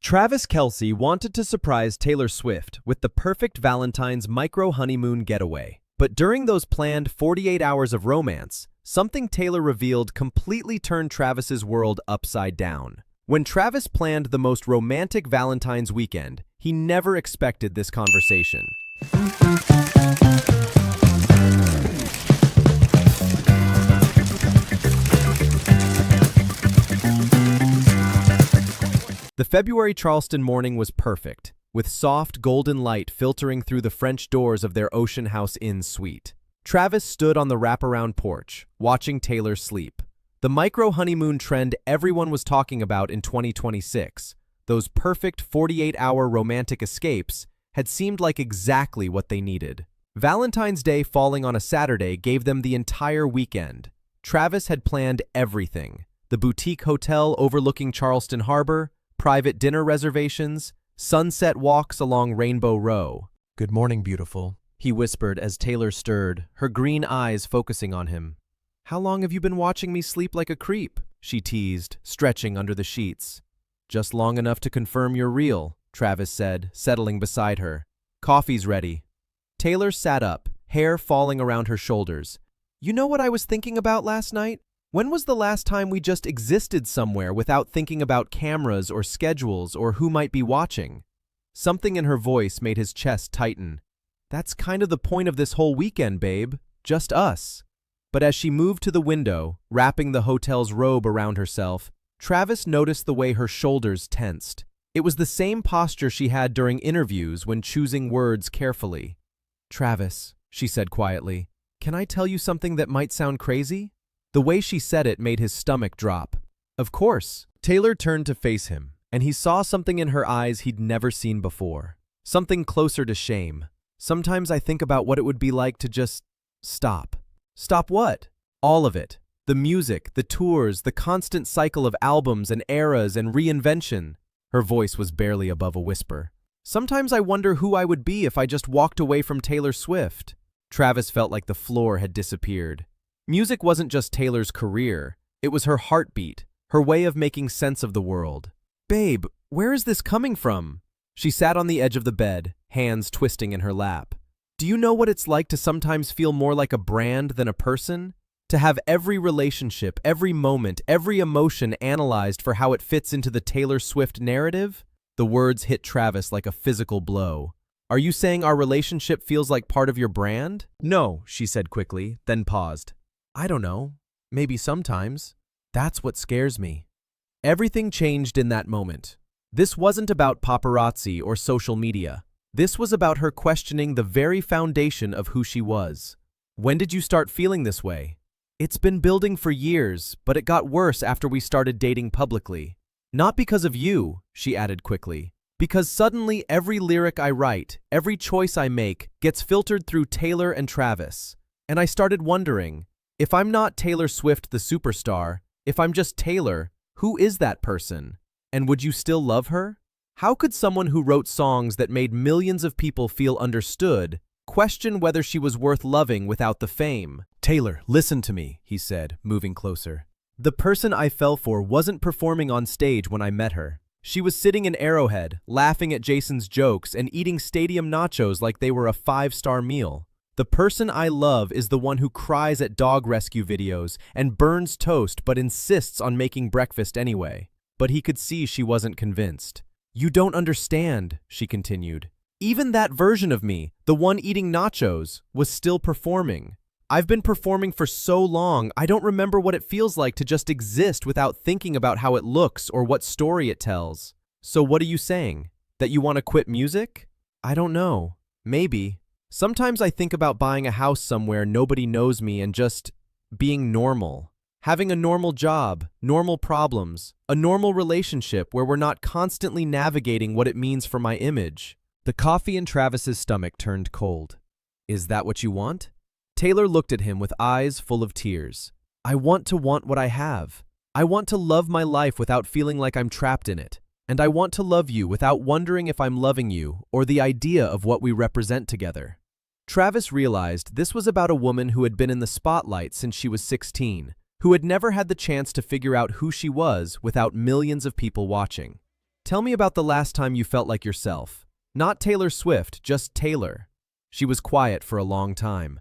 Travis Kelce wanted to surprise Taylor Swift with the perfect Valentine's micro-honeymoon getaway. But during those planned 48 hours of romance, something Taylor revealed completely turned Travis's world upside down. When Travis planned the most romantic Valentine's weekend, he never expected this conversation. The February Charleston morning was perfect, with soft golden light filtering through the French doors of their Ocean House Inn suite. Travis stood on the wraparound porch, watching Taylor sleep. The micro-honeymoon trend everyone was talking about in 2026, those perfect 48-hour romantic escapes, had seemed like exactly what they needed. Valentine's Day falling on a Saturday gave them the entire weekend. Travis had planned everything: the boutique hotel overlooking Charleston Harbor, private dinner reservations, sunset walks along Rainbow Row. "Good morning, beautiful," he whispered as Taylor stirred, her green eyes focusing on him. "How long have you been watching me sleep like a creep?" she teased, stretching under the sheets. "Just long enough to confirm you're real," Travis said, settling beside her. "Coffee's ready." Taylor sat up, hair falling around her shoulders. "You know what I was thinking about last night? When was the last time we just existed somewhere without thinking about cameras or schedules or who might be watching?" Something in her voice made his chest tighten. "That's kind of the point of this whole weekend, babe. Just us." But as she moved to the window, wrapping the hotel's robe around herself, Travis noticed the way her shoulders tensed. It was the same posture she had during interviews when choosing words carefully. "Travis," she said quietly, "can I tell you something that might sound crazy?" The way she said it made his stomach drop. "Of course." Taylor turned to face him, and he saw something in her eyes he'd never seen before. Something closer to shame. "Sometimes I think about what it would be like to just stop." "Stop what?" "All of it. The music, the tours, the constant cycle of albums and eras and reinvention." Her voice was barely above a whisper. "Sometimes I wonder who I would be if I just walked away from Taylor Swift." Travis felt like the floor had disappeared. Music wasn't just Taylor's career, it was her heartbeat, her way of making sense of the world. "Babe, where is this coming from?" She sat on the edge of the bed, hands twisting in her lap. "Do you know what it's like to sometimes feel more like a brand than a person? To have every relationship, every moment, every emotion analyzed for how it fits into the Taylor Swift narrative?" The words hit Travis like a physical blow. "Are you saying our relationship feels like part of your brand?" "No," she said quickly, then paused. "I don't know. Maybe sometimes. That's what scares me." Everything changed in that moment. This wasn't about paparazzi or social media. This was about her questioning the very foundation of who she was. "When did you start feeling this way?" "It's been building for years, but it got worse after we started dating publicly." "Not because of you," she added quickly. "Because suddenly every lyric I write, every choice I make, gets filtered through Taylor and Travis. And I started wondering, if I'm not Taylor Swift the superstar, if I'm just Taylor, who is that person? And would you still love her?" How could someone who wrote songs that made millions of people feel understood question whether she was worth loving without the fame? "Taylor, listen to me," he said, moving closer. "The person I fell for wasn't performing on stage when I met her. She was sitting in Arrowhead, laughing at Jason's jokes and eating stadium nachos like they were a 5-star meal. The person I love is the one who cries at dog rescue videos and burns toast but insists on making breakfast anyway." But he could see she wasn't convinced. "You don't understand," she continued. "Even that version of me, the one eating nachos, was still performing. I've been performing for so long, I don't remember what it feels like to just exist without thinking about how it looks or what story it tells." "So what are you saying? That you want to quit music?" "I don't know. Maybe. Sometimes I think about buying a house somewhere nobody knows me and just being normal. Having a normal job, normal problems, a normal relationship where we're not constantly navigating what it means for my image." The coffee in Travis's stomach turned cold. "Is that what you want?" Taylor looked at him with eyes full of tears. "I want what I have. I want to love my life without feeling like I'm trapped in it. And I want to love you without wondering if I'm loving you or the idea of what we represent together." Travis realized this was about a woman who had been in the spotlight since she was 16, who had never had the chance to figure out who she was without millions of people watching. Tell me about the last time you felt like yourself. Not Taylor Swift, just Taylor. She was quiet for a long time.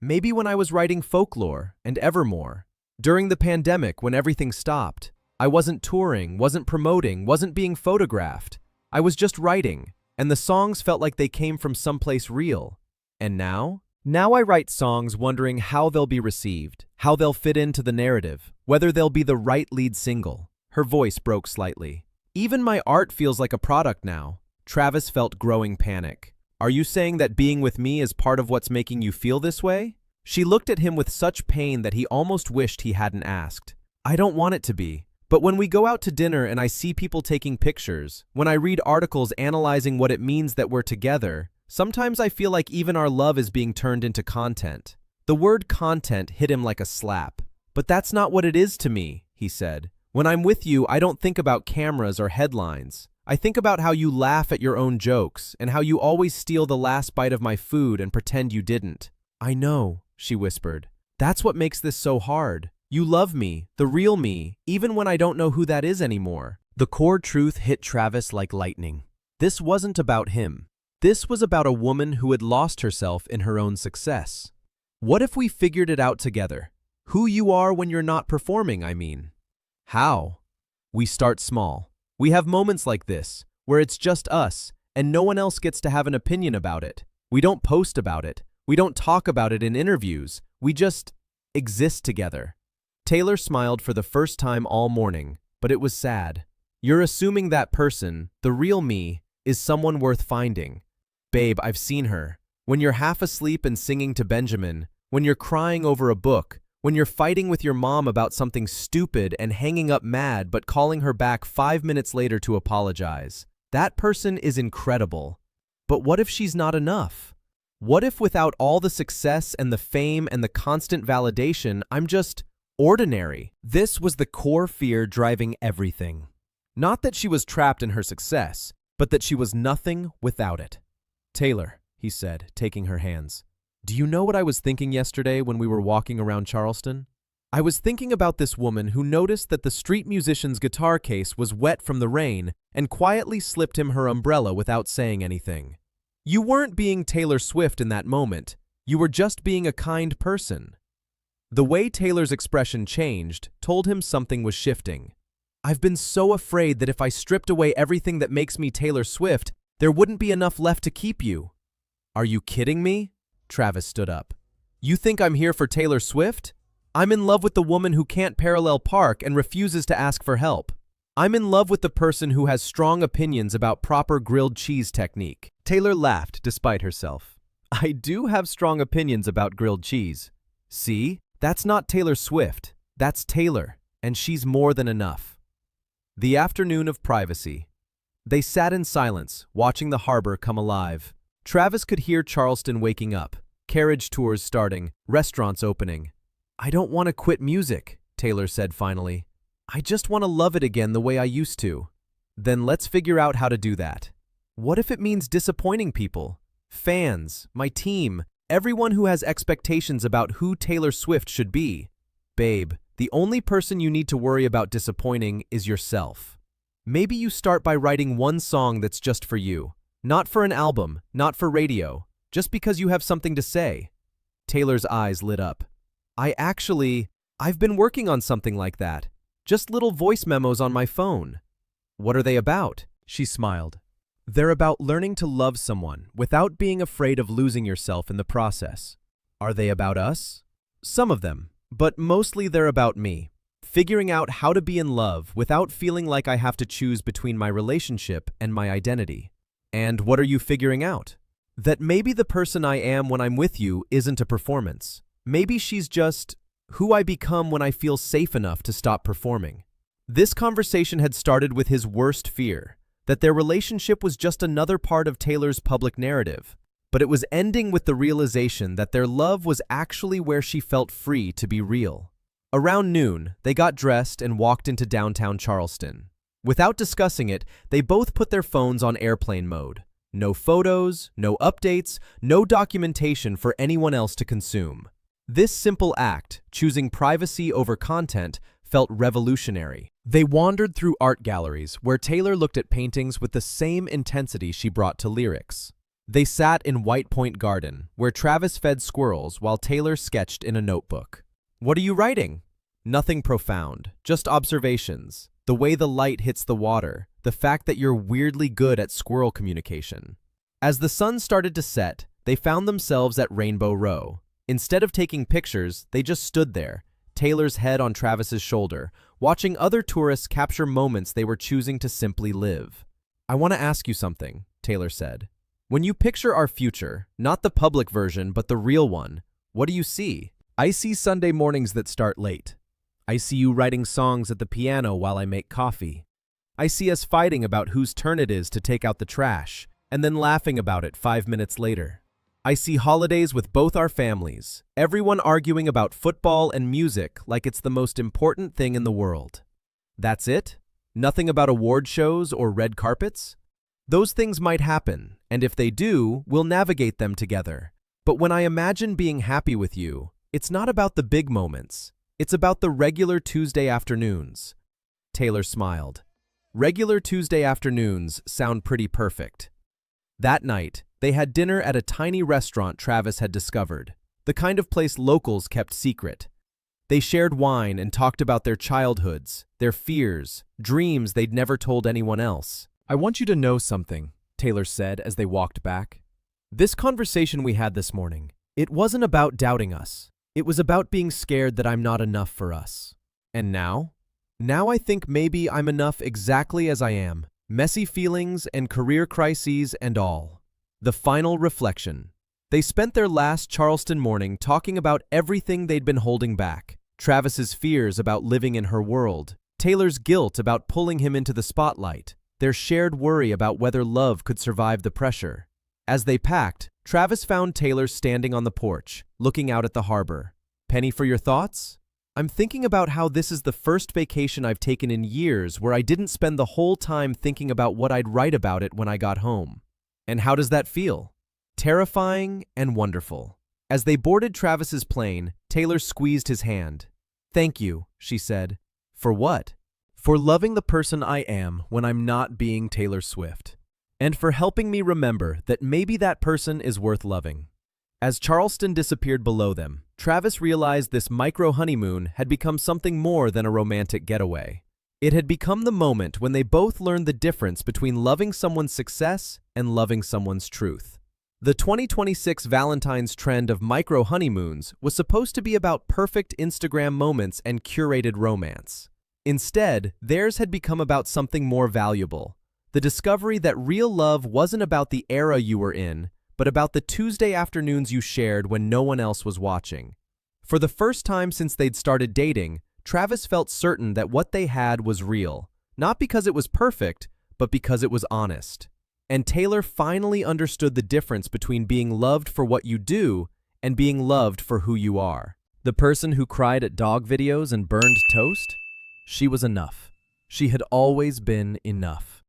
Maybe when I was writing Folklore and Evermore. During the pandemic, when everything stopped. I wasn't touring, wasn't promoting, wasn't being photographed. I was just writing, and the songs felt like they came from someplace real. And now? Now I write songs wondering how they'll be received, how they'll fit into the narrative, whether they'll be the right lead single. Her voice broke slightly. Even my art feels like a product now. Travis felt growing panic. Are you saying that being with me is part of what's making you feel this way? She looked at him with such pain that he almost wished he hadn't asked. I don't want it to be. But when we go out to dinner and I see people taking pictures, when I read articles analyzing what it means that we're together, sometimes I feel like even our love is being turned into content. The word content hit him like a slap. But that's not what it is to me, he said. When I'm with you, I don't think about cameras or headlines. I think about how you laugh at your own jokes and how you always steal the last bite of my food and pretend you didn't. I know, she whispered. That's what makes this so hard. You love me, the real me, even when I don't know who that is anymore. The core truth hit Travis like lightning. This wasn't about him. This was about a woman who had lost herself in her own success. What if we figured it out together? Who you are when you're not performing, I mean. How? We start small. We have moments like this, where it's just us, and no one else gets to have an opinion about it. We don't post about it. We don't talk about it in interviews. We just exist together. Taylor smiled for the first time all morning, but it was sad. You're assuming that person, the real me, is someone worth finding. Babe, I've seen her. When you're half asleep and singing to Benjamin, when you're crying over a book, when you're fighting with your mom about something stupid and hanging up mad but calling her back 5 minutes later to apologize. That person is incredible. But what if she's not enough? What if without all the success and the fame and the constant validation, I'm just ordinary? This was the core fear driving everything. Not that she was trapped in her success, but that she was nothing without it. Taylor, he said, taking her hands. Do you know what I was thinking yesterday when we were walking around Charleston? I was thinking about this woman who noticed that the street musician's guitar case was wet from the rain and quietly slipped him her umbrella without saying anything. You weren't being Taylor Swift in that moment. You were just being a kind person. The way Taylor's expression changed told him something was shifting. I've been so afraid that if I stripped away everything that makes me Taylor Swift, there wouldn't be enough left to keep you. Are you kidding me? Travis stood up. You think I'm here for Taylor Swift? I'm in love with the woman who can't parallel park and refuses to ask for help. I'm in love with the person who has strong opinions about proper grilled cheese technique. Taylor laughed despite herself. I do have strong opinions about grilled cheese. See? That's not Taylor Swift. That's Taylor, and she's more than enough. The afternoon of privacy. They sat in silence, watching the harbor come alive. Travis could hear Charleston waking up, carriage tours starting, restaurants opening. I don't want to quit music, Taylor said finally. I just want to love it again the way I used to. Then let's figure out how to do that. What if it means disappointing people? Fans, my team, everyone who has expectations about who Taylor Swift should be. Babe, the only person you need to worry about disappointing is yourself. Maybe you start by writing one song that's just for you. Not for an album, not for radio, just because you have something to say. Taylor's eyes lit up. I've been working on something like that. Just little voice memos on my phone. What are they about? She smiled. They're about learning to love someone without being afraid of losing yourself in the process. Are they about us? Some of them, but mostly they're about me. Figuring out how to be in love without feeling like I have to choose between my relationship and my identity. And what are you figuring out? That maybe the person I am when I'm with you isn't a performance. Maybe she's just who I become when I feel safe enough to stop performing. This conversation had started with his worst fear, that their relationship was just another part of Taylor's public narrative. But it was ending with the realization that their love was actually where she felt free to be real. Around noon, they got dressed and walked into downtown Charleston. Without discussing it, they both put their phones on airplane mode. No photos, no updates, no documentation for anyone else to consume. This simple act, choosing privacy over content, felt revolutionary. They wandered through art galleries where Taylor looked at paintings with the same intensity she brought to lyrics. They sat in White Point Garden, where Travis fed squirrels while Taylor sketched in a notebook. "What are you writing?" "Nothing profound, just observations. The way the light hits the water, the fact that you're weirdly good at squirrel communication." As the sun started to set, they found themselves at Rainbow Row. Instead of taking pictures, they just stood there, Taylor's head on Travis's shoulder, watching other tourists capture moments they were choosing to simply live. "I want to ask you something," Taylor said. "When you picture our future, not the public version but the real one, what do you see?" "I see Sunday mornings that start late. I see you writing songs at the piano while I make coffee. I see us fighting about whose turn it is to take out the trash, and then laughing about it 5 minutes later. I see holidays with both our families, everyone arguing about football and music like it's the most important thing in the world. That's it? Nothing about award shows or red carpets? Those things might happen, and if they do, we'll navigate them together. But when I imagine being happy with you, it's not about the big moments. It's about the regular Tuesday afternoons." Taylor smiled. Regular Tuesday afternoons sound pretty perfect. That night, they had dinner at a tiny restaurant Travis had discovered, the kind of place locals kept secret. They shared wine and talked about their childhoods, their fears, dreams they'd never told anyone else. "I want you to know something," Taylor said as they walked back. "This conversation we had this morning, it wasn't about doubting us. It was about being scared that I'm not enough for us. And now? Now I think maybe I'm enough exactly as I am. Messy feelings and career crises and all." The final reflection. They spent their last Charleston morning talking about everything they'd been holding back. Travis's fears about living in her world, Taylor's guilt about pulling him into the spotlight, their shared worry about whether love could survive the pressure. As they packed, Travis found Taylor standing on the porch, looking out at the harbor. "Penny for your thoughts? I'm thinking about how this is the first vacation I've taken in years where I didn't spend the whole time thinking about what I'd write about it when I got home. And how does that feel?" Terrifying and wonderful. As they boarded Travis's plane, Taylor squeezed his hand. "Thank you," she said. "For what?" "For loving the person I am when I'm not being Taylor Swift. And for helping me remember that maybe that person is worth loving." As Charleston disappeared below them, Travis realized this micro-honeymoon had become something more than a romantic getaway. It had become the moment when they both learned the difference between loving someone's success and loving someone's truth. The 2026 Valentine's trend of micro-honeymoons was supposed to be about perfect Instagram moments and curated romance. Instead, theirs had become about something more valuable. The discovery that real love wasn't about the era you were in, but about the Tuesday afternoons you shared when no one else was watching. For the first time since they'd started dating, Travis felt certain that what they had was real, not because it was perfect, but because it was honest. And Taylor finally understood the difference between being loved for what you do and being loved for who you are. The person who cried at dog videos and burned toast? She was enough. She had always been enough.